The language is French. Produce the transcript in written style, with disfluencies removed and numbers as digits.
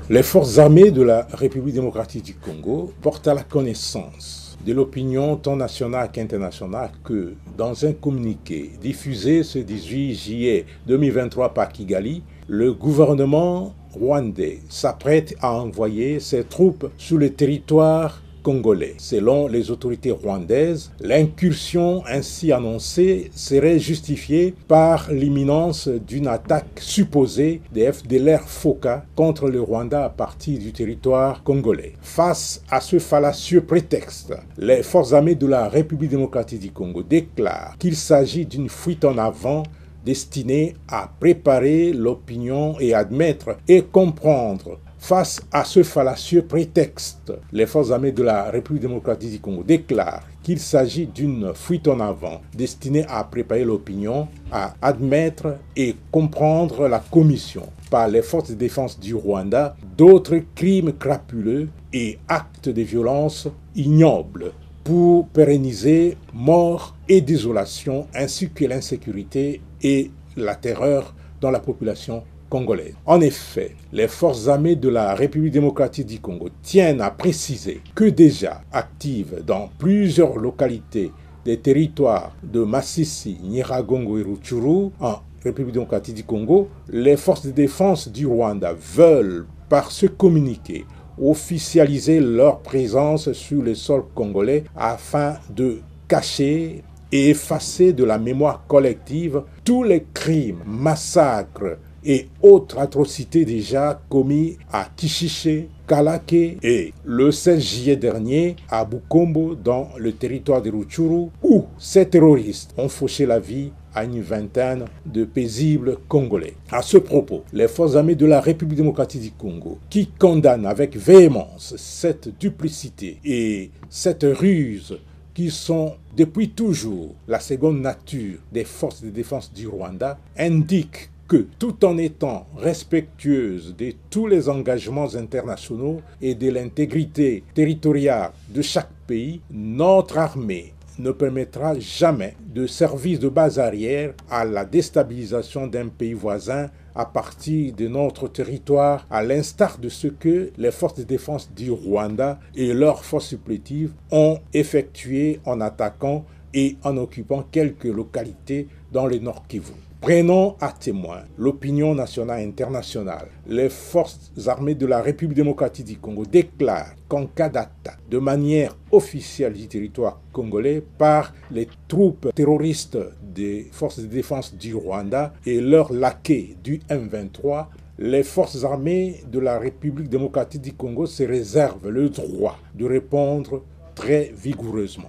Les forces armées de la République démocratique du Congo portent à la connaissance de l'opinion tant nationale qu'internationale que, dans un communiqué diffusé ce 18 juillet 2023 par Kigali, le gouvernement rwandais s'apprête à envoyer ses troupes sur le territoire congolais. Selon les autorités rwandaises, l'incursion ainsi annoncée serait justifiée par l'imminence d'une attaque supposée des FDLR Foka contre le Rwanda à partir du territoire congolais. Face à ce fallacieux prétexte, les forces armées de la République démocratique du Congo déclarent qu'il s'agit d'une fuite en avant destinée à préparer l'opinion et admettre et comprendre. Face à ce fallacieux prétexte, les forces armées de la République démocratique du Congo déclarent qu'il s'agit d'une fuite en avant destinée à préparer l'opinion, à admettre et comprendre la commission par les forces de défense du Rwanda d'autres crimes crapuleux et actes de violence ignobles pour pérenniser mort et désolation ainsi que l'insécurité et la terreur dans la population congolaise. En effet, les forces armées de la République démocratique du Congo tiennent à préciser que déjà actives dans plusieurs localités des territoires de Masisi, Nyiragongo et Rutshuru en République démocratique du Congo, les forces de défense du Rwanda veulent, par ce communiqué, officialiser leur présence sur le sol congolais afin de cacher et effacer de la mémoire collective tous les crimes, massacres et autres atrocités déjà commis à Kishiché, Kalake et le 16 juillet dernier à Bukombo dans le territoire de Rutshuru où ces terroristes ont fauché la vie à une vingtaine de paisibles Congolais. À ce propos, les forces armées de la République démocratique du Congo, qui condamnent avec véhémence cette duplicité et cette ruse qui sont depuis toujours la seconde nature des forces de défense du Rwanda, indiquent que, tout en étant respectueuse de tous les engagements internationaux et de l'intégrité territoriale de chaque pays, notre armée ne permettra jamais de servir de base arrière à la déstabilisation d'un pays voisin à partir de notre territoire, à l'instar de ce que les forces de défense du Rwanda et leurs forces supplétives ont effectué en attaquant et en occupant quelques localités dans le Nord Kivu. Prenons à témoin l'opinion nationale et internationale. Les forces armées de la République démocratique du Congo déclarent qu'en cas d'attaque de manière officielle du territoire congolais par les troupes terroristes des forces de défense du Rwanda et leurs laquais du M23, les forces armées de la République démocratique du Congo se réservent le droit de répondre très vigoureusement.